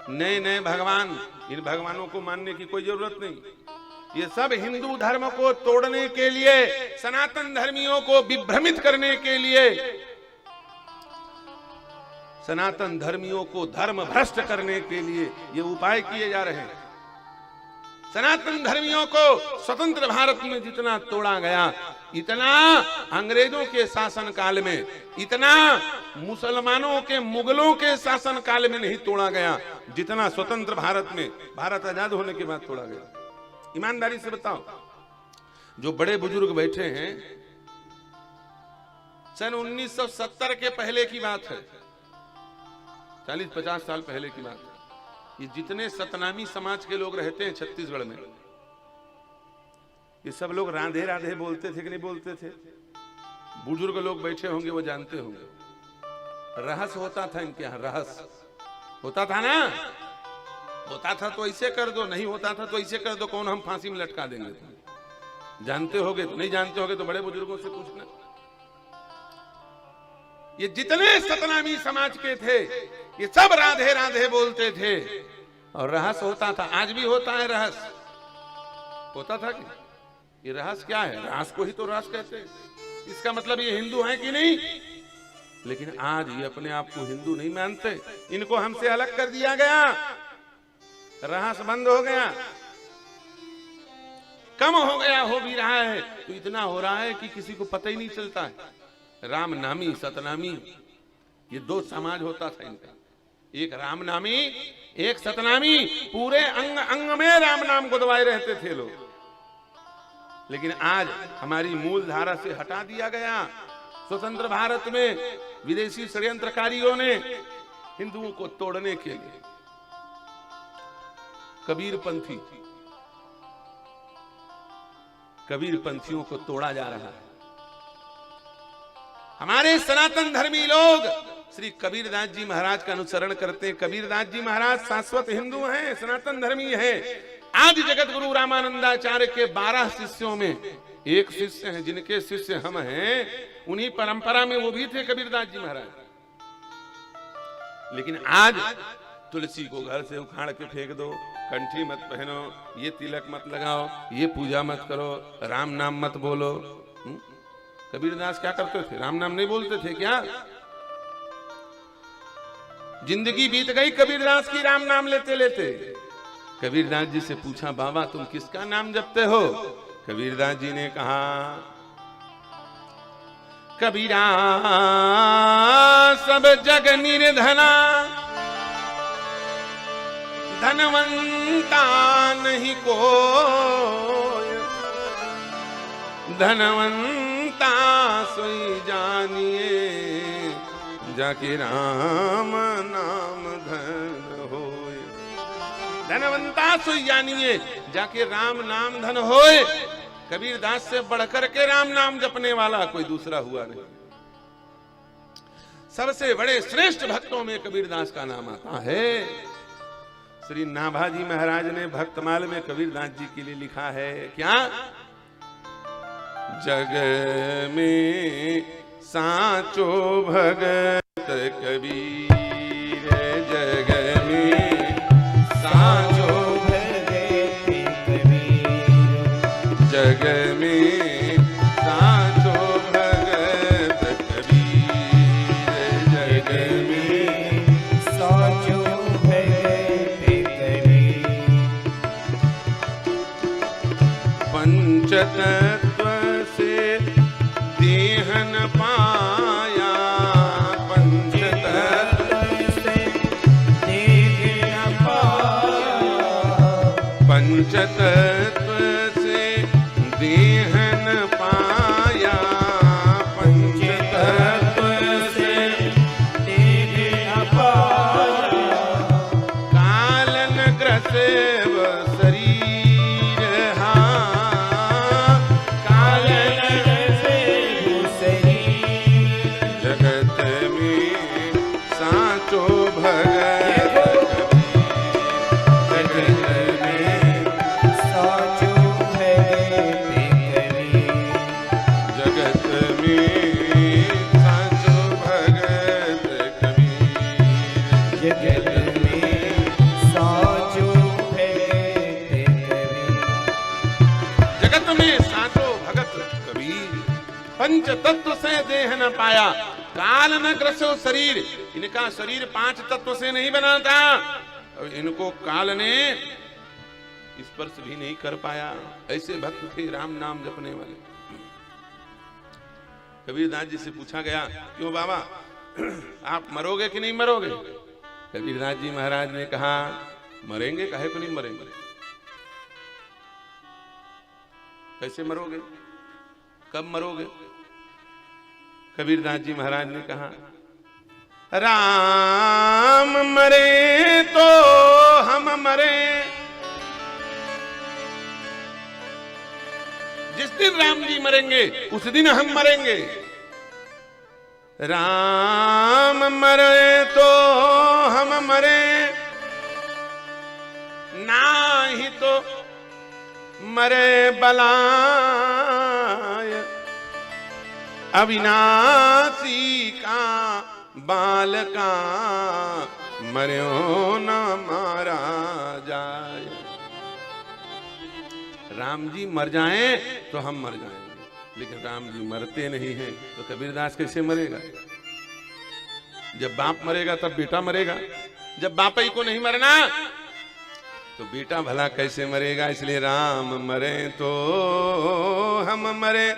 नए नए भगवान, इन भगवानों को मानने की कोई जरूरत नहीं। ये सब हिंदू धर्म को तोड़ने के लिए, सनातन धर्मियों को विभ्रमित करने के लिए, सनातन धर्मियों को धर्म भ्रष्ट करने के लिए ये उपाय किए जा रहे हैं। सनातन धर्मियों को स्वतंत्र भारत में जितना तोड़ा गया, इतना अंग्रेजों के शासन काल में, इतना मुसलमानों के, मुगलों के शासन काल में नहीं तोड़ा गया जितना स्वतंत्र भारत में, भारत आजाद होने के बाद तोड़ा गया। ईमानदारी से बताओ, जो बड़े बुजुर्ग बैठे हैं, सन 1970 के पहले की बात है, 40-50 साल पहले की बात है। ये जितने सतनामी समाज के लोग रहते हैं छत्तीसगढ़ में, ये सब लोग राधे राधे बोलते थे कि नहीं बोलते थे? बुजुर्ग लोग बैठे होंगे, वो जानते होंगे। रहस्य होता था इनके यहाँ, रहस्य होता था ना। होता था तो ऐसे कर दो, नहीं होता था तो ऐसे कर दो, कौन हम फांसी में लटका देंगे। तुम जानते होगे, नहीं जानते होगे तो बड़े बुजुर्गों से पूछना। ये जितने सतनामी समाज के थे, ये सब राधे राधे बोलते थे और रहस्य होता था। आज भी होता है रहस्य, होता था कि ये रहस्य क्या है? रहस्य को ही तो रहस्य कहते हैं। इसका मतलब ये हिंदू है कि नहीं? लेकिन आज ये अपने आप को हिंदू नहीं मानते, इनको हमसे अलग कर दिया गया, रहस्य बंद हो गया, कम हो गया, हो भी रहा है तो इतना हो रहा है कि किसी को पता ही नहीं चलता है। राम नामी, सतनामी, ये दो समाज होता था इनका, एक राम नामी, एक सतनामी। पूरे अंग अंग में राम नाम को दबाए रहते थे लोग। लेकिन आज हमारी मूल धारा से हटा दिया गया। स्वतंत्र भारत में विदेशी षड्यंत्रकारियों ने हिंदुओं को तोड़ने के लिए, कबीरपंथी, कबीरपंथियों को तोड़ा जा रहा है। हमारे सनातन धर्मी लोग श्री कबीरदास जी महाराज का अनुसरण करते हैं। कबीरदास जी महाराज शाश्वत हिंदू हैं, सनातन धर्मी हैं। आदि जगत गुरु रामानंदाचार्य के 12 शिष्यों में एक शिष्य हैं, जिनके शिष्य हम हैं। उन्हीं परंपरा में वो भी थे कबीरदास जी महाराज। लेकिन आज तुलसी को घर से उखाड़ के फेंक दो, कंठी मत पहनो, ये तिलक मत लगाओ, ये पूजा मत करो, राम नाम मत बोलो। कबीरदास क्या करते थे? राम नाम नहीं बोलते थे क्या? जिंदगी बीत गई कबीरदास की राम नाम लेते लेते। कबीरदास जी से पूछा, बाबा तुम किसका नाम जपते हो? कबीरदास जी ने कहा, कबीरा सब जग निर्धना, धनवंता नहीं कोई, धनवंता सोई जानिए, जाके राम नाम धन होए। धनवंता सोई जानिए, जाके राम नाम धन होए। कबीरदास से बढ़कर के राम नाम जपने वाला कोई दूसरा हुआ नहीं। सबसे बड़े श्रेष्ठ भक्तों में कबीरदास का नाम आता है। श्री नाभाजी महाराज ने भक्तमाल में कबीरदास जी के लिए लिखा है क्या? जग में साचो भगत कबीर, जग में साचो भगत कबीर, जग में साचो भगत कबीर, जग में साचो भगत कबीर। पंचतत्व से देहन पाया, पंचतत्व से देहन पाया, पंचतत्व से देहन पाया, पंचतत्व से देहन पाया। कालन ग्रसे शरीर हा, कालन ग्रसे शरीर, जगत में साचो भगत कबीर, जगत में साचो भगत कबीर, जगत में साचो भगत कबीर, जगत में पंच तत्व से देह न पाया, काल न ग्रसो शरीर। इनका शरीर 5 तत्व से नहीं बना था और इनको काल ने स्पर्श भी नहीं कर पाया। ऐसे भक्त थे राम नाम जपने वाले। कबीरदास जी से पूछा गया, क्यों बाबा आप मरोगे कि नहीं मरोगे? कबीरदास जी महाराज ने कहा, मरेंगे, काहे को नहीं मरेंगे। कैसे मरोगे, कब मरोगे? कबीरदास जी महाराज ने कहा, राम मरे तो हम मरे। जिस दिन राम जी मरेंगे उस दिन हम मरेंगे। राम मरे तो हम मरे, नाही तो मरे बलाय। अविनाशी का बालका मर्यो न मारा जाए। राम जी मर जाएं तो हम मर जाएंगे, लेकिन राम जी मरते नहीं हैं, तो कबीरदास कैसे मरेगा? जब बाप मरेगा तब बेटा मरेगा, जब बाप ही को नहीं मरना तो बेटा भला कैसे मरेगा? इसलिए राम मरे तो हम मरे,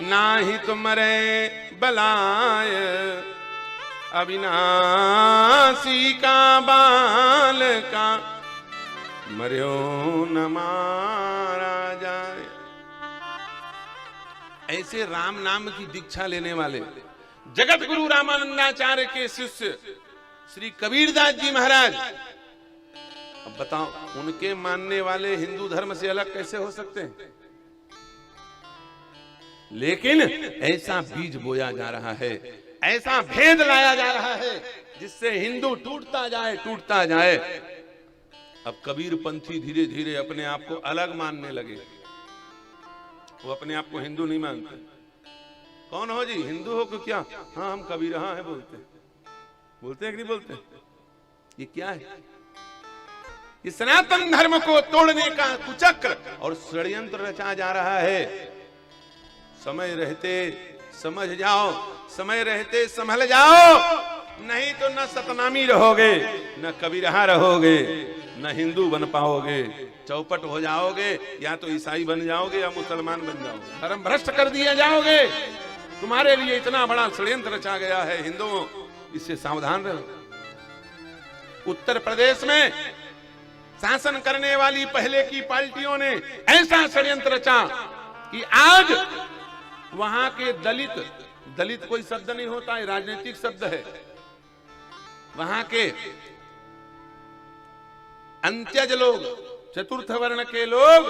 नाही तो मरे बलाय। अविनाशी का बाल का मर्यो न मारा जाए। ऐसे राम नाम की दीक्षा लेने वाले जगत गुरु रामानंदाचार्य के शिष्य श्री कबीरदास जी महाराज, अब बताओ उनके मानने वाले हिंदू धर्म से अलग कैसे हो सकते हैं? लेकिन ऐसा बीज बोया जा रहा है, ऐसा भेद लाया जा रहा है जिससे हिंदू टूटता जाए टूटता जाए। अब कबीर पंथी धीरे धीरे अपने आप को अलग मानने लगे। वो अपने आप को हिंदू नहीं मानते। कौन हो जी, हिंदू हो क्या? हाँ हम कबीर हाँ है बोलते हैं। बोलते हैं कि नहीं बोलते? ये क्या है? ये सनातन धर्म को तोड़ने का कुचक्र और षड्यंत्र रचा जा रहा है। समय रहते समझ जाओ, समय रहते संभल जाओ, नहीं तो न सतनामी रहोगे, न कबीरहा रहोगे, न हिंदू बन पाओगे। चौपट हो जाओगे, या तो ईसाई बन जाओगे या मुसलमान बन जाओगे, धर्म भ्रष्ट कर दिए जाओगे। तुम्हारे लिए इतना बड़ा षड्यंत्र रचा गया है हिंदुओं, इससे सावधान रहो। उत्तर प्रदेश में शासन करने वाली पहले की पार्टियों ने ऐसा षड्यंत्र रचा कि आज वहां के दलित, दलित कोई शब्द नहीं होता है, राजनीतिक शब्द है। वहां के अंत्यज लोग, चतुर्थ वर्ण के लोग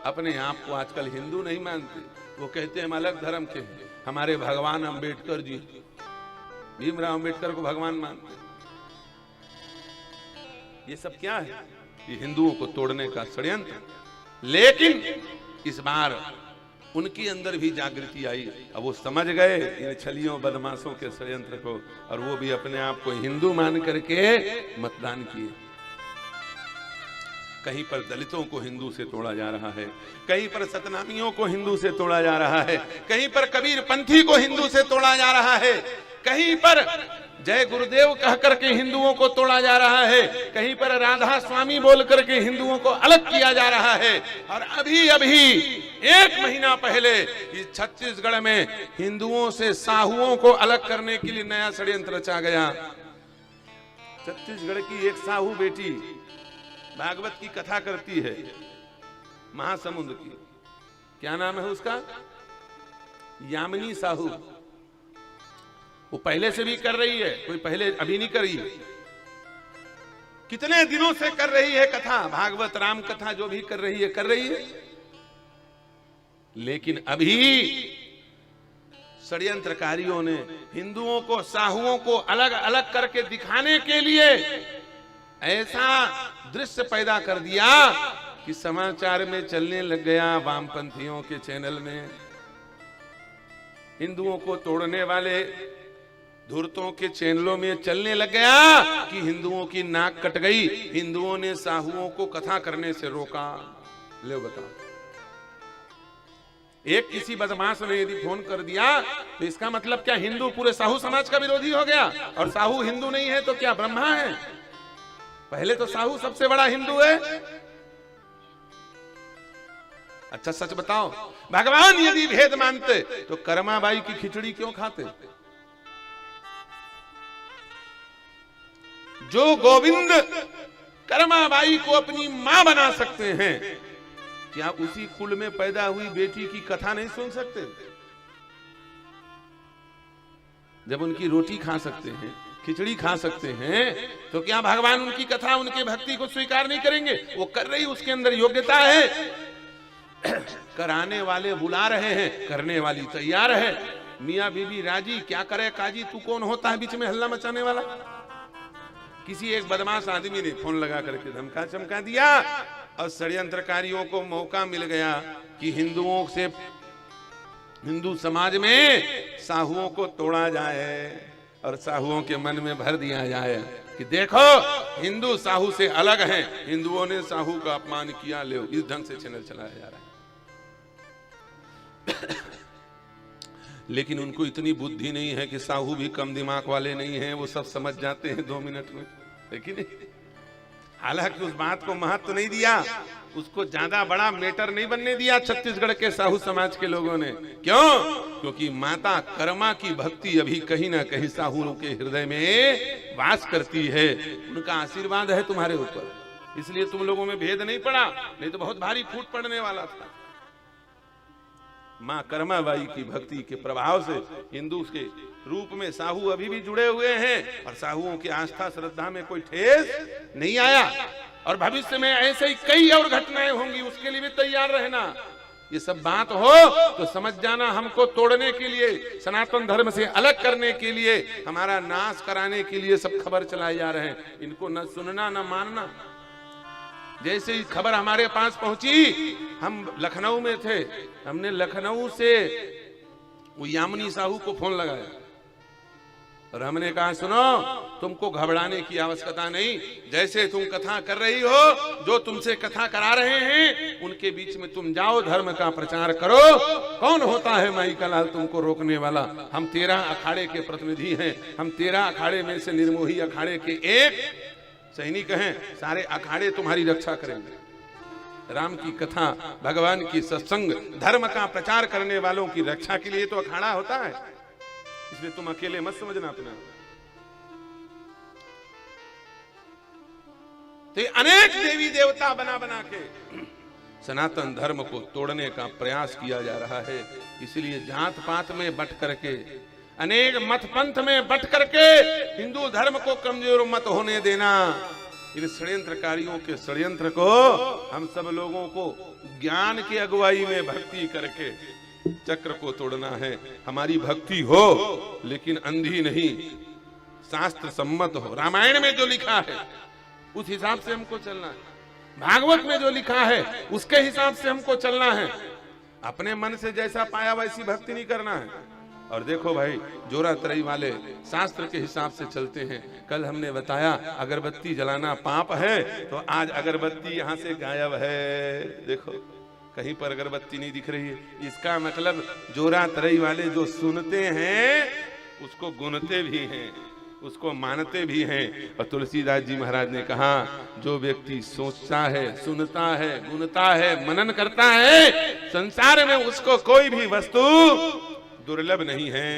अपने आप को आजकल हिंदू नहीं मानते। वो कहते हैं हम अलग धर्म के हैं। हमारे भगवान अंबेडकर जी, भीमराव अंबेडकर को भगवान मानते। ये सब क्या है? ये हिंदुओं को तोड़ने का षड्यंत्र। लेकिन इस बार उनके अंदर भी जागृति आई। अब वो समझ गए इन छलियों बदमाशों के षड्यंत्र को, और वो भी अपने आप को हिंदू मान करके मतदान किए। कहीं पर दलितों को हिंदू से तोड़ा जा रहा है, कहीं पर सतनामियों को हिंदू से तोड़ा जा रहा है, कहीं पर कबीर पंथी को हिंदू से तोड़ा जा रहा है, कहीं पर जय गुरुदेव कह करके हिंदुओं को तोड़ा जा रहा है, कहीं पर राधा स्वामी बोल करके हिंदुओं को अलग किया जा रहा है। और अभी अभी 1 महीना पहले इस छत्तीसगढ़ में हिंदुओं से साहुओं को अलग करने के लिए नया षड्यंत्र रचा गया। छत्तीसगढ़ की एक साहू बेटी भागवत की कथा करती है, महासमुंद की। क्या नाम है उसका? यामिनी साहू। वो पहले से भी कर रही है, कोई पहले अभी नहीं करी। कितने दिनों से कर रही है कथा, भागवत राम कथा जो भी कर रही है कर रही है। लेकिन अभी षड्यंत्रकारियों ने हिंदुओं को, साहुओं को अलग अलग करके दिखाने के लिए ऐसा दृश्य पैदा कर दिया कि समाचार में चलने लग गया, वामपंथियों के चैनल में। हिंदुओं को तोड़ने वाले धूर्तों के चैनलों में चलने लग गया कि हिंदुओं की नाक कट गई, हिंदुओं ने साहुओं को कथा करने से रोका। ले बताओ, एक किसी बदमाश ने यदि फोन कर दिया तो इसका मतलब क्या हिंदू पूरे साहू समाज का विरोधी हो गया? और साहू हिंदू नहीं है तो क्या ब्रह्मा है? पहले तो साहू सबसे बड़ा हिंदू है। अच्छा सच बताओ, भगवान यदि भेद मानते तो कर्माबाई की खिचड़ी क्यों खाते? जो गोविंद कर्माबाई को अपनी मां बना सकते हैं, क्या उसी कुल में पैदा हुई बेटी की कथा नहीं सुन सकते? जब उनकी रोटी खा सकते हैं, खिचड़ी खा सकते हैं, तो क्या भगवान उनकी कथा, उनके भक्ति को स्वीकार नहीं करेंगे? वो कर रही, उसके अंदर योग्यता है। कराने वाले बुला रहे हैं, करने वाली तैयार है। मियां बीबी राजी, क्या करे काजी, तू कौन होता है बीच में हल्ला मचाने वाला? किसी एक बदमाश आदमी ने फोन लगा करके धमका चमका दिया और षड्यंत्रकारियों को मौका मिल गया कि हिंदुओं से, हिंदू समाज में साहुओं को तोड़ा जाए और साहुओं के मन में भर दिया जाए कि देखो हिंदू साहू से अलग हैं, हिंदुओं ने साहू का अपमान किया। ले इस ढंग से चैनल चलाया जा रहा है। लेकिन उनको इतनी बुद्धि नहीं है कि साहू भी कम दिमाग वाले नहीं हैं, वो सब समझ जाते हैं 2 मिनट में, लेकिन हालांकि उस बात को महत्व नहीं दिया, उसको ज्यादा बड़ा मैटर नहीं बनने दिया छत्तीसगढ़ के साहू समाज के लोगों ने। क्यों? क्योंकि माता कर्मा की भक्ति अभी कहीं ना कहीं साहुओं के हृदय में वास करती है, उनका आशीर्वाद है तुम्हारे ऊपर, इसलिए तुम लोगों में भेद नहीं पड़ा, नहीं तो बहुत भारी फूट पड़ने वाला था। मां कर्माबाई की भक्ति के प्रभाव से हिंदू के रूप में साहू अभी भी जुड़े हुए हैं और साहुओं की आस्था श्रद्धा में कोई ठेस नहीं आया। और भविष्य में ऐसे ही कई और घटनाएं होंगी, उसके लिए भी तैयार रहना। ये सब बात हो तो समझ जाना, हमको तोड़ने के लिए, सनातन धर्म से अलग करने के लिए, हमारा नाश कराने के लिए सब खबर चलाए जा रहे हैं। इनको न सुनना न मानना। जैसे ही खबर हमारे पास पहुंची, हम लखनऊ में थे, हमने लखनऊ से वो यामिनी साहू को फोन लगाया और हमने कहा सुनो, तुमको घबराने की आवश्यकता नहीं, जैसे तुम कथा कर रही हो, जो तुमसे कथा करा रहे हैं उनके बीच में तुम जाओ, धर्म का प्रचार करो। कौन होता है माई का लाल तुमको रोकने वाला? हम 13 अखाड़े के प्रतिनिधि हैं, हम 13 अखाड़े में से निर्मोही अखाड़े के एक सैनिक हैं, सारे अखाड़े तुम्हारी रक्षा करेंगे। राम की कथा, भगवान की सत्संग, धर्म का प्रचार करने वालों की रक्षा के लिए तो अखाड़ा होता है, इसलिए तुम अकेले मत समझना अपना। तो अनेक देवी देवता बना बना के सनातन धर्म को तोड़ने का प्रयास किया जा रहा है। इसलिए जात पात में बट करके, अनेक मत पंथ में बट करके हिंदू धर्म को कमजोर मत होने देना। इन षड्यंत्रकारियों के षड्यंत्र को हम सब लोगों को ज्ञान की अगुवाई में भक्ति करके चक्र को तोड़ना है। हमारी भक्ति हो लेकिन अंधी नहीं, शास्त्र सम्मत हो। रामायण में जो लिखा है उस हिसाब से हमको चलना है, भागवत में जो लिखा है उसके हिसाब से हमको चलना है। अपने मन से जैसा पाया वैसी भक्ति नहीं करना है। और देखो भाई, जोरा तरई वाले शास्त्र के हिसाब से चलते हैं। कल हमने बताया अगरबत्ती जलाना पाप है, तो आज अगरबत्ती यहाँ से गायब है। देखो कहीं पर अगरबत्ती नहीं दिख रही है। इसका मतलब जोरा तरई वाले जो सुनते हैं उसको गुनते भी हैं, उसको मानते भी हैं। और तुलसीदास जी महाराज ने कहा, जो व्यक्ति सोचता है, सुनता है, गुनता है, मनन करता है, संसार में उसको कोई भी वस्तु दुर्लभ नहीं है।